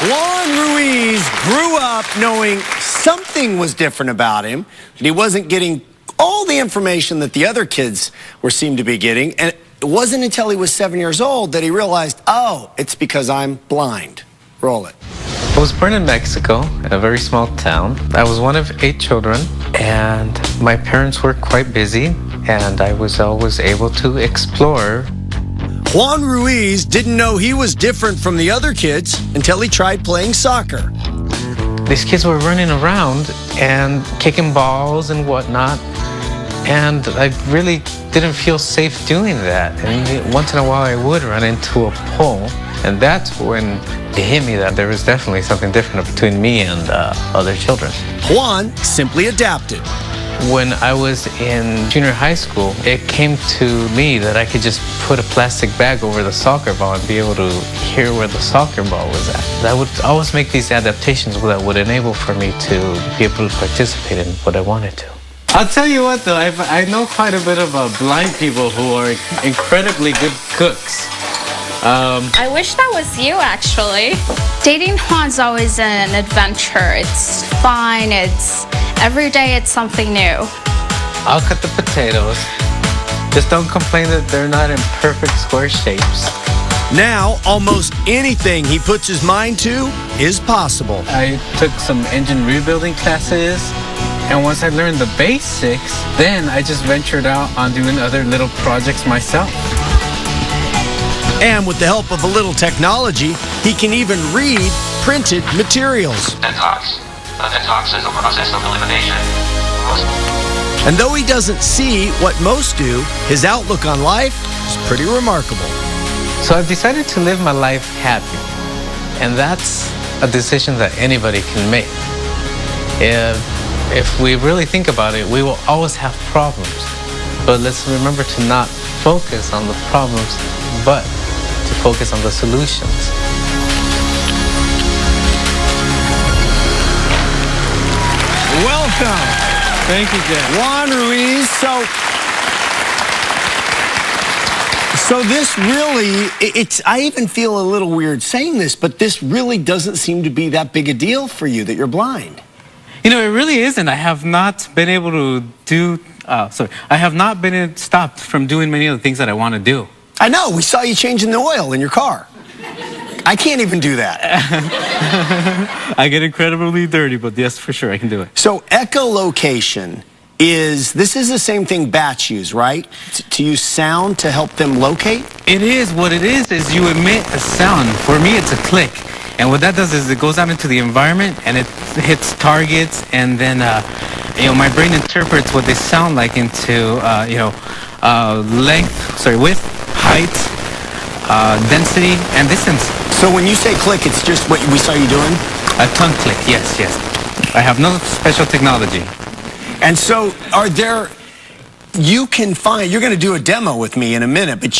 Juan Ruiz grew up knowing something was different about him, that he wasn't getting all the information that the other kids seemed to be getting. And it wasn't until he was 7 years old that he realized, oh, it's because I'm blind. Roll it. I was born in Mexico, in a very small town. I was one of 8 children, and my parents were quite busy, and I was always able to explore. Juan Ruiz didn't know he was different from the other kids until he tried playing soccer. These kids were running around and kicking balls and whatnot, and I really didn't feel safe doing that. And once in a while I would run into a pole, and that's when it hit me that there was definitely something different between me and other children. Juan simply adapted. When I was in junior high school, it came to me that I could just put a plastic bag over the soccer ball and be able to hear where the soccer ball was at. I would always make these adaptations that would enable for me to be able to participate in what I wanted to. I'll tell you what though, I know quite a bit of blind people who are incredibly good cooks. I wish that was you, actually. Dating Juan's always an adventure. It's fun, every day it's something new. I'll cut the potatoes. Just don't complain that they're not in perfect square shapes. Now, almost anything he puts his mind to is possible. I took some engine rebuilding classes, and once I learned the basics, then I just ventured out on doing other little projects myself. And with the help of a little technology, he can even read printed materials. Detox. A detox is a process of elimination. And though he doesn't see what most do, his outlook on life is pretty remarkable. So I've decided to live my life happy. And that's a decision that anybody can make. If we really think about it, we will always have problems. But let's remember to not focus on the problems, but to focus on the solutions. Welcome. Thank you, Jeff. Juan Ruiz. So this really, I even feel a little weird saying this, but this really doesn't seem to be that big a deal for you that you're blind. You know, it really isn't. I have not been able to do, I have not been stopped from doing many of the things that I want to do. I know, we saw you changing the oil in your car. I can't even do that. I get incredibly dirty, but yes, for sure, I can do it. So echolocation is the same thing bats use, right? To use sound to help them locate? It is. What it is you emit a sound. For me, it's a click. And what that does is it goes out into the environment and it hits targets, and then, my brain interprets what they sound like into, width, height, density, and distance. So when you say click, it's just what we saw you doing? A tongue click, yes. I have no special technology. And so you're going to do a demo with me in a minute, but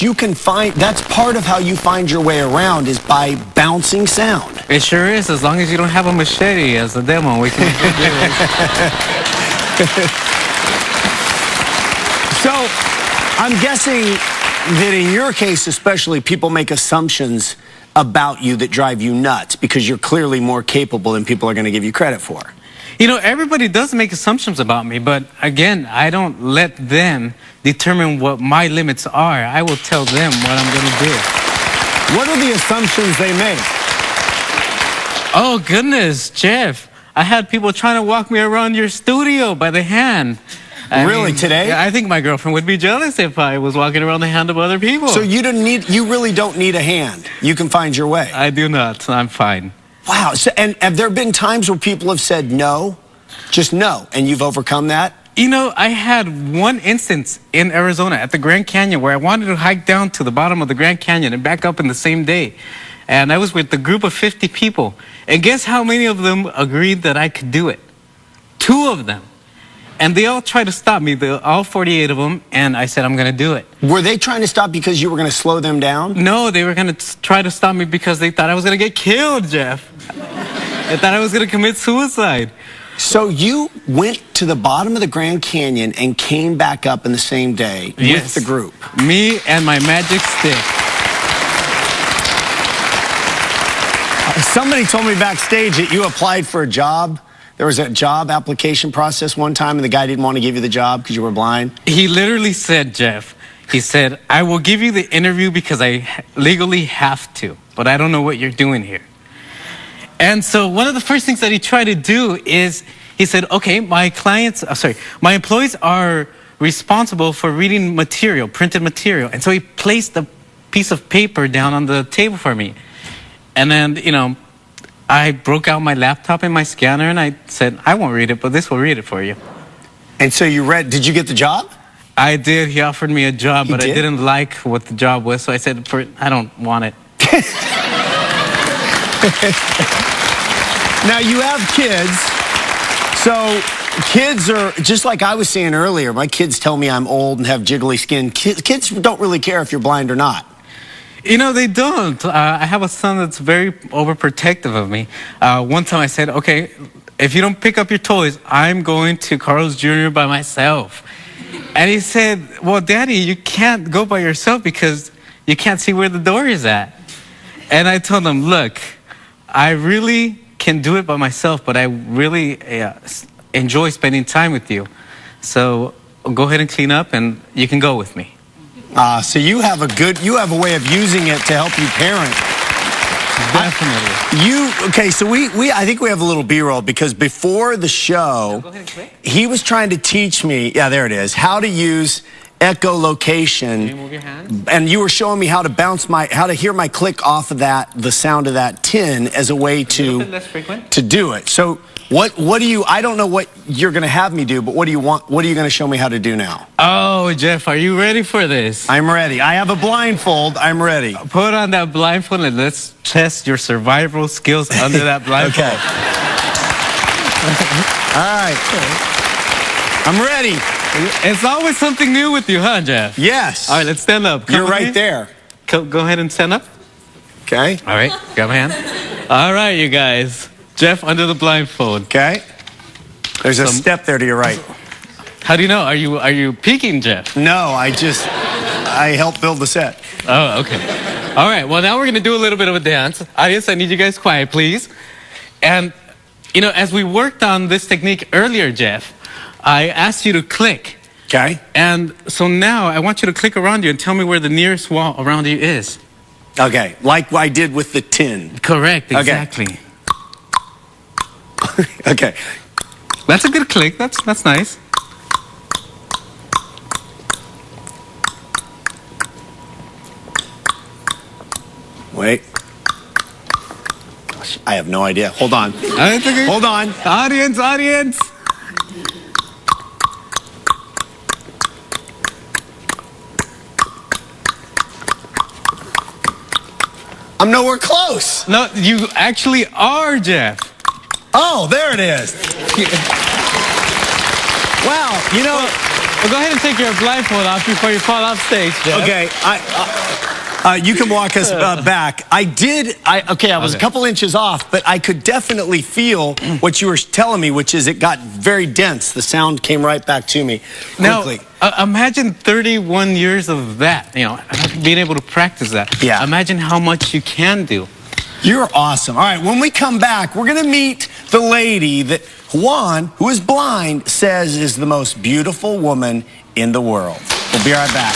that's part of how you find your way around is by bouncing sound. It sure is, as long as you don't have a machete as a demo, we can do it. So I'm guessing that in your case especially, people make assumptions about you that drive you nuts because you're clearly more capable than people are going to give you credit for. You know, everybody does make assumptions about me, but again, I don't let them determine what my limits are. I will tell them what I'm going to do. What are the assumptions they make? Oh, goodness, Jeff. I had people trying to walk me around your studio by the hand. Really, today? Yeah, I think my girlfriend would be jealous if I was walking around the hand of other people. So you really don't need a hand. You can find your way. I do not. I'm fine. Wow. So, and have there been times where people have said no, just no, and you've overcome that? You know, I had one instance in Arizona at the Grand Canyon where I wanted to hike down to the bottom of the Grand Canyon and back up in the same day. And I was with a group of 50 people. And guess how many of them agreed that I could do it? 2 of them. And they all tried to stop me, all 48 of them, and I said, I'm going to do it. Were they trying to stop because you were going to slow them down? No, they were going to try to stop me because they thought I was going to get killed, Jeff. They thought I was going to commit suicide. So you went to the bottom of the Grand Canyon and came back up in the same day with the group? Me and my magic stick. Somebody told me backstage that you applied for a job. There was a job application process one time, and the guy didn't want to give you the job because you were blind. He literally said, Jeff, he said, I will give you the interview because I legally have to, but I don't know what you're doing here. And so one of the first things that he tried to do is he said, okay, my employees are responsible for reading material, printed material. And so he placed a piece of paper down on the table for me. And then, you know, I broke out my laptop and my scanner and I said, I won't read it, but this will read it for you. And so you read, did you get the job? I did. He offered me a job, but I didn't like what the job was. So I said, I don't want it. Now you have kids. So kids are, just like I was saying earlier, my kids tell me I'm old and have jiggly skin. Kids don't really care if you're blind or not. You know, they don't. I have a son that's very overprotective of me. One time I said, okay, if you don't pick up your toys, I'm going to Carl's Jr. by myself. And he said, well, Daddy, you can't go by yourself because you can't see where the door is at. And I told him, look, I really can do it by myself, but I really enjoy spending time with you. So go ahead and clean up and you can go with me. So you have a way of using it to help you parent. Definitely. Okay, so I think we have a little B-roll because before the show, he was trying to teach me, yeah, there it is, how to use echolocation. Can you move your hand? And you were showing me how to hear my click off of the sound of that tin as a way to less frequent. to do it. So what do you, I don't know what you're going to have me do, but what do you want, what are you going to show me how to do now? Oh, Jeff, are you ready for this? I'm ready. I have a blindfold. I'm ready. Put on that blindfold and let's test your survival skills under that blindfold. Okay. All right. I'm ready. It's always something new with you, huh, Jeff? Yes. All right, let's stand up. You're right there. Go ahead and stand up. Okay. All right, grab my hand. All right, you guys. Jeff under the blindfold. Okay. There's a step there to your right. How do you know? Are you peeking, Jeff? No, I helped build the set. Oh, okay. All right, well, now we're going to do a little bit of a dance. Audience, I need you guys quiet, please. And, you know, as we worked on this technique earlier, Jeff, I asked you to click. Okay. And so now I want you to click around you and tell me where the nearest wall around you is. Okay, like I did with the tin. Correct, exactly. Okay. That's a good click. That's nice. Wait. I have no idea. Hold on. Okay. Hold on. Audience. I'm nowhere close. No, you actually are, Jeff. Oh, there it is. Wow, you know. Well, go ahead and take your blindfold off before you fall off stage, Jeff. Okay, you can walk us back. I was a couple inches off, but I could definitely feel what you were telling me, which is it got very dense. The sound came right back to me quickly. Now, imagine 31 years of that, you know, being able to practice that. Yeah. Imagine how much you can do. You're awesome. All right, when we come back, we're going to meet the lady that Juan, who is blind, says is the most beautiful woman in the world. We'll be right back.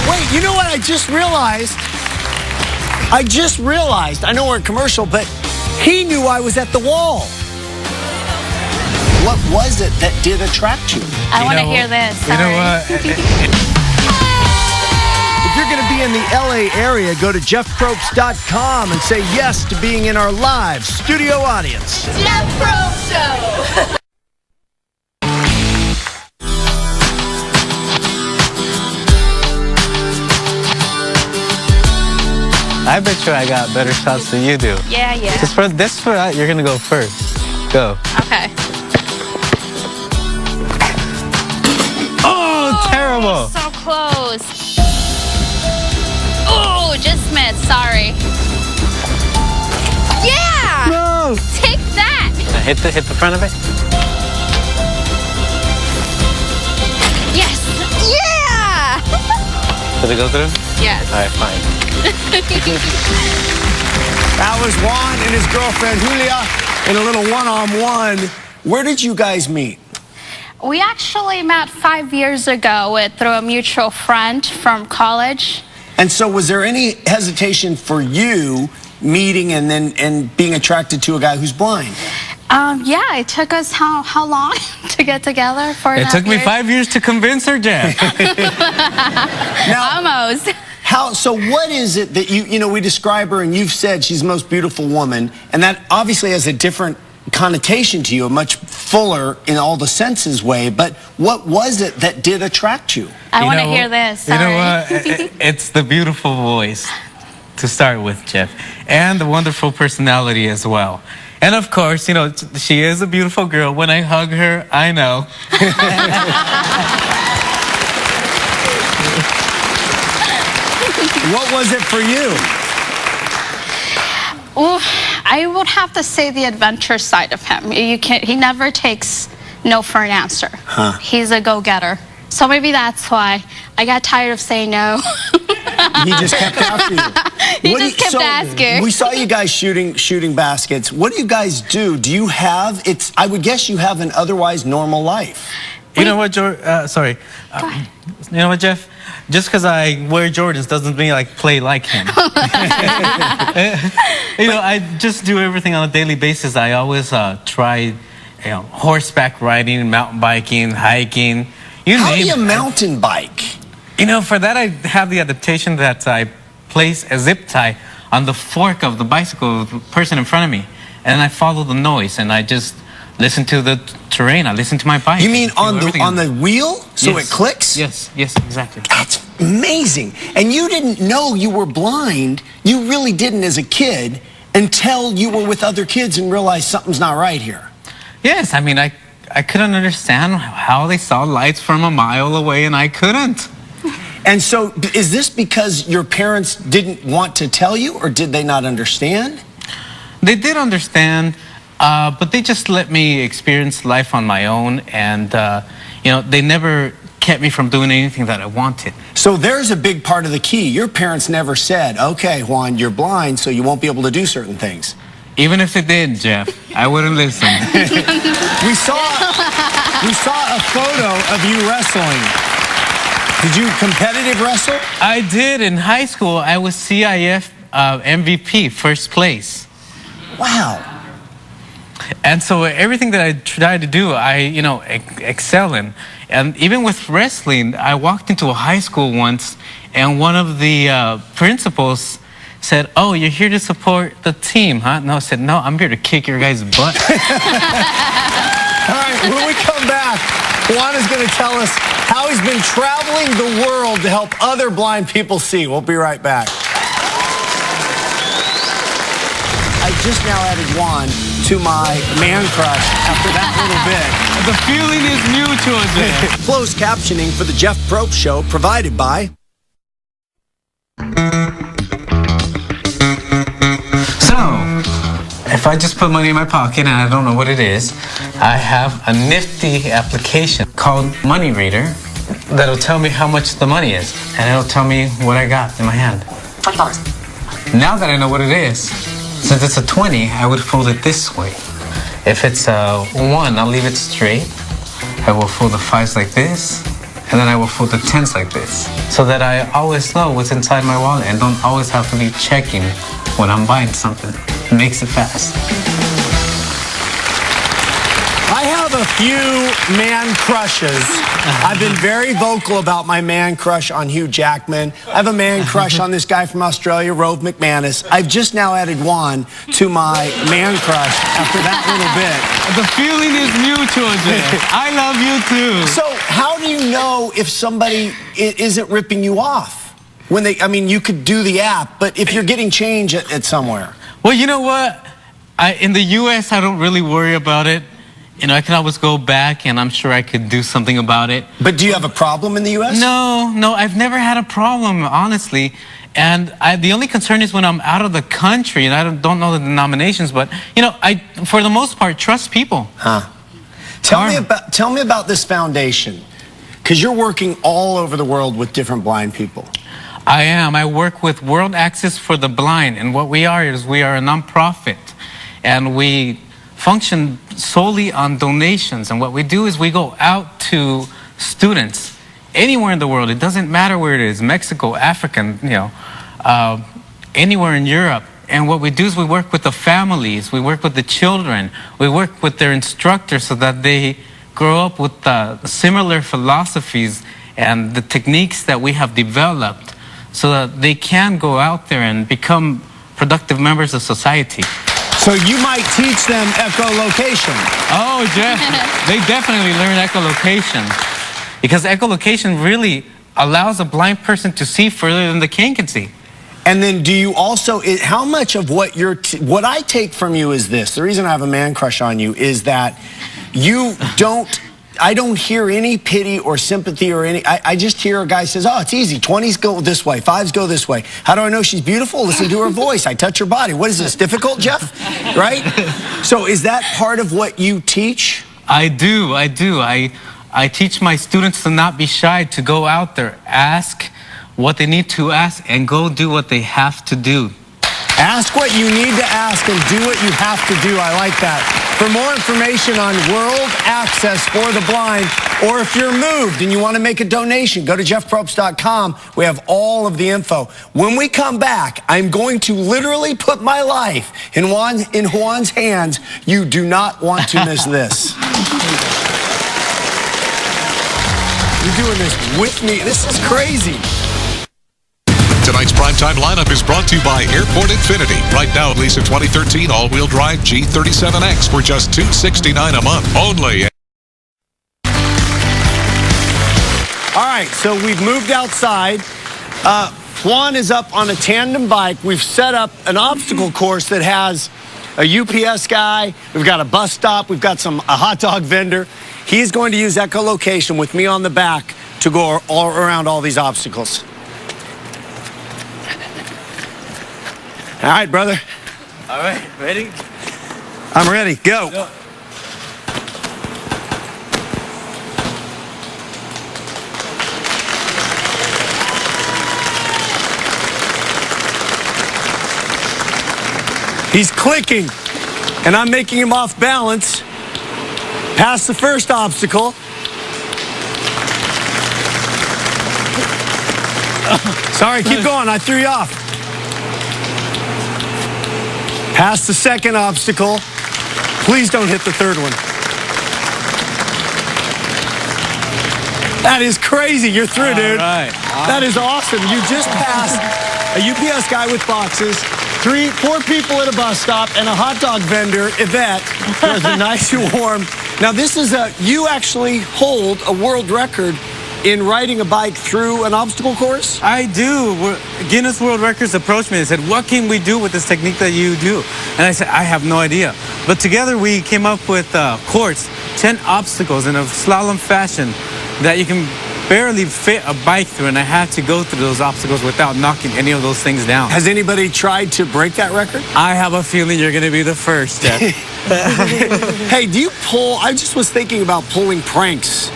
Wait, you know what I just realized? I know we're in commercial, but he knew I was at the wall. What was it that did attract you? I want to hear this. You know Sorry. what? If you're going to be in the LA area, go to jeffprobst.com and say yes to being in our live studio audience. Jeff Probst Show. I bet you I got better shots than you do. Yeah. Just for that, you're gonna go first. Go. Okay. Oh, terrible. So close. Oh, just missed. Sorry. Yeah. No. Take that. Hit the front of it. Yes. Yeah. Did it go through? Yes. All right, fine. That was Juan and his girlfriend Julia in a little one-on-one. Where did you guys meet? We actually met 5 years ago through a mutual friend from college. And so was there any hesitation for you meeting and being attracted to a guy who's blind? Yeah, it took us how long to get together? 4.5 It took me years? 5 years to convince her, Jeff. Now, Almost. so what is it that we describe her and you've said she's the most beautiful woman, and that obviously has a different connotation to you, a much fuller in all the senses way, but what was it that did attract you? I want to hear this. You know Sorry. what? It's the beautiful voice to start with, Jeff, and the wonderful personality as well. And of course, she is a beautiful girl. When I hug her, I know. What was it for you? Ooh, I would have to say the adventure side of him. He never takes no for an answer. He's a go-getter. So maybe that's why I got tired of saying no. He just kept after you. He just kept asking. We saw you guys shooting baskets. What do you guys do? Do you have, I would guess you have an otherwise normal life. You know what, sorry. You know what, Jeff? Just because I wear Jordans doesn't mean I play like him. I just do everything on a daily basis. I always try, horseback riding, mountain biking, hiking. How do you mountain bike? For that I have the adaptation that I place a zip tie on the fork of the bicycle of the person in front of me, and I follow the noise, and I just listen to the terrain. I listen to my bike. You mean on the wheel, so Yes. it clicks? Yes, exactly. That's amazing. And you didn't know you were blind. You really didn't as a kid until you were with other kids and realized something's not right here. Yes, I mean, I couldn't understand how they saw lights from a mile away, and I couldn't. And so is this because your parents didn't want to tell you, or did they not understand? They did understand, but they just let me experience life on my own, and they never kept me from doing anything that I wanted. So there's a big part of the key. Your parents never said, okay, Juan, you're blind, so you won't be able to do certain things. Even if they did, Jeff, I wouldn't listen. We saw a photo of you wrestling. Did you competitive wrestle? I did. In high school, I was CIF MVP, first place. Wow. And so everything that I tried to do, I excel in. And even with wrestling, I walked into a high school once, and one of the principals said, "Oh, you're here to support the team, huh?" No, I said, "No, I'm here to kick your guys' butt." All right, when we come back, Juan is going to tell us how he's been traveling the world to help other blind people see. We'll be right back. I just now added Juan to my man crush after that little bit. The feeling is mutual, Jeff. Closed captioning for the Jeff Probst Show provided by... So, if I just put money in my pocket and I don't know what it is, I have a nifty application called Money Reader that'll tell me how much the money is, and it'll tell me what I got in my hand. $20. Now that I know what it is, since it's a 20, I would fold it this way. If it's a 1, I'll leave it straight. I will fold the 5s like this, and then I will fold the 10s like this, so that I always know what's inside my wallet and don't always have to be checking when I'm buying something. It makes it fast. I have a few man crushes. I've been very vocal about my man crush on Hugh Jackman. I have a man crush on this guy from Australia, Rove McManus. I've just now added Juan to my man crush after that little bit. The feeling is mutual, Jeff. I love you too. So how do you know if somebody isn't ripping you off? When you could do the app, but if you're getting change at somewhere. Well, you know what? In the U.S., I don't really worry about it. I can always go back, and I'm sure I could do something about it. But do you have a problem in the U.S.? No, I've never had a problem, honestly. And the only concern is when I'm out of the country, and I don't know the denominations, but, I, for the most part, trust people. Tell me about this foundation, because you're working all over the world with different blind people. I am. I work with World Access for the Blind, and what we are is we are a nonprofit, and we function solely on donations. And what we do is we go out to students anywhere in the world. It doesn't matter where it is, Mexico, African, anywhere in Europe. And what we do is we work with the families, we work with the children, we work with their instructors so that they grow up with similar philosophies and the techniques that we have developed so that they can go out there and become productive members of society. So you might teach them echolocation. Oh, Jeff, they definitely learn echolocation because echolocation really allows a blind person to see further than the cane can see. And then do you also, how much of what what I take from you is this, the reason I have a man crush on you is that I don't hear any pity or sympathy or I just hear a guy says, oh, it's easy, 20s go this way, 5s go this way. How do I know she's beautiful? Listen to her voice, I touch her body. What is this, difficult, Jeff? Right? So is that part of what you teach? I do. I teach my students to not be shy, to go out there, ask what they need to ask, and go do what they have to do. Ask what you need to ask and do what you have to do. I like that. For more information on World Access for the Blind, or if you're moved and you want to make a donation, go to jeffprobst.com. We have all of the info. When we come back, I'm going to literally put my life in Juan's hands. You do not want to miss this. You're doing this with me. This is crazy. Tonight's primetime lineup is brought to you by Airport Infinity. Right now, lease a 2013 all-wheel drive G37X for just $269 a month only. All right, so we've moved outside. Juan is up on a tandem bike. We've set up an obstacle course that has a UPS guy. We've got a bus stop. We've got a hot dog vendor. He's going to use echolocation with me on the back to go all around all these obstacles. All right, brother. All right, ready? I'm ready. Go. He's clicking, and I'm making him off balance. Past the first obstacle. Sorry, keep going. I threw you off. Past the second obstacle. Please don't hit the third one. That is crazy. You're through, dude. All right. That is awesome. You just passed a UPS guy with boxes, 4 people at a bus stop, and a hot dog vendor, Yvette. It was nice and warm. Now, this is you actually hold a world record in riding a bike through an obstacle course? I do. Guinness World Records approached me and said, what can we do with this technique that you do? And I said, I have no idea. But together we came up with courts, 10 obstacles in a slalom fashion that you can barely fit a bike through, and I had to go through those obstacles without knocking any of those things down. Has anybody tried to break that record? I have a feeling you're going to be the first, Jeff. Hey, do you pull? I just was thinking about pulling pranks.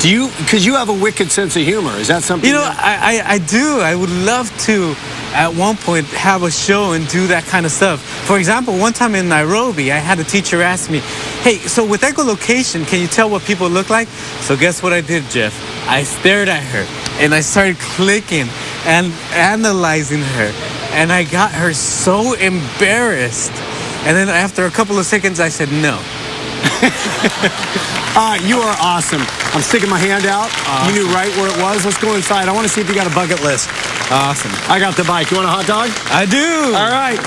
Do you? Because you have a wicked sense of humor. Is that something? You know, I do. I would love to, at one point, have a show and do that kind of stuff. For example, one time in Nairobi, I had a teacher ask me, hey, so with echolocation, can you tell what people look like? So guess what I did, Jeff? I stared at her, and I started clicking and analyzing her, and I got her so embarrassed. And then after a couple of seconds, I said, no. You are awesome. I'm sticking my hand out. Awesome. You knew right where it was. Let's go inside. I want to see if you got a bucket list. Awesome. I got the bike. You want a hot dog? I do. All right.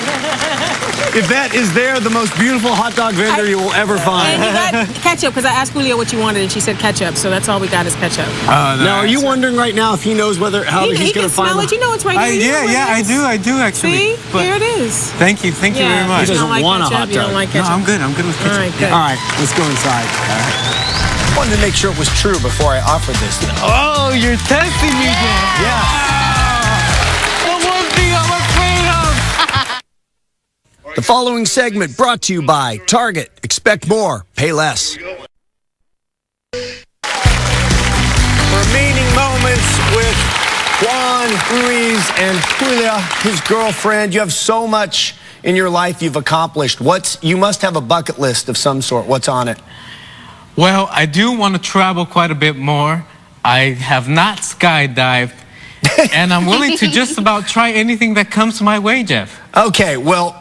Yvette is there, the most beautiful hot dog vendor you will ever find. And you got ketchup, because I asked Julio what you wanted, and she said ketchup. So that's all we got is ketchup. Now, are you wondering right now if he knows how he's going to find smell it. You know it's right here. Yeah, I do actually. See? Here it is. Thank you very much. He doesn't want a hot dog. You don't like ketchup. No, I'm good. I'm good with ketchup. All right, good. All right, let's go inside. I wanted to make sure it was true before I offered this. Oh, you're testing me, Dan. Yeah. The one thing I'm afraid of. The following segment brought to you by Target. Expect more, pay less. Remaining moments with Juan Ruiz and Julia, his girlfriend. You have so much in your life you've accomplished. You must have a bucket list of some sort. What's on it? Well, I do want to travel quite a bit more. I have not skydived, and I'm willing to just about try anything that comes my way, Jeff. Okay, well,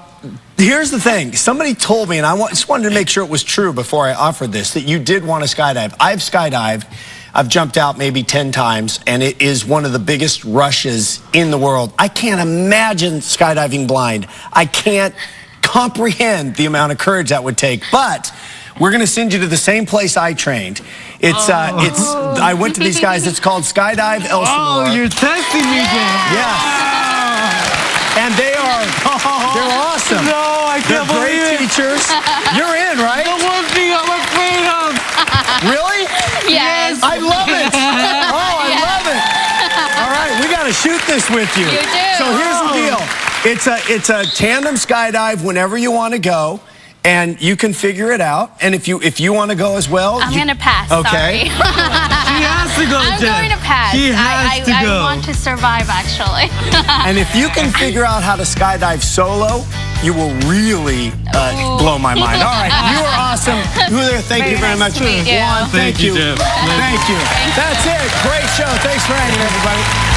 here's the thing. Somebody told me, and I just wanted to make sure it was true before I offered this, that you did want to skydive. I've skydived. I've jumped out maybe 10 times, and it is one of the biggest rushes in the world. I can't imagine skydiving blind. I can't comprehend the amount of courage that would take, but we're going to send you to the same place I trained. I went to these guys. It's called Skydive Elsinore. Oh, you're testing me, Jeff. Yes. And they're awesome. No, I They're can't believe great it. teachers. You're in, right? The one thing I'm afraid of. Really? Yes. I love it. Oh, I love it. All right, we got to shoot this with you. You do. So here's the deal. It's a tandem skydive whenever you want to go, and you can figure it out. And if you want to go as well, I'm going to pass. Okay. Sorry. She has to go, I'm Jeff. going to pass. She has to go. I want to survive, actually. And if you can figure out how to skydive solo, you will really blow my mind. All right, you are awesome. Julia, thank you very much. Nice to meet you. Juan, thank you. Jeff. Thank you. That's it. Great show. Thanks for hanging, everybody.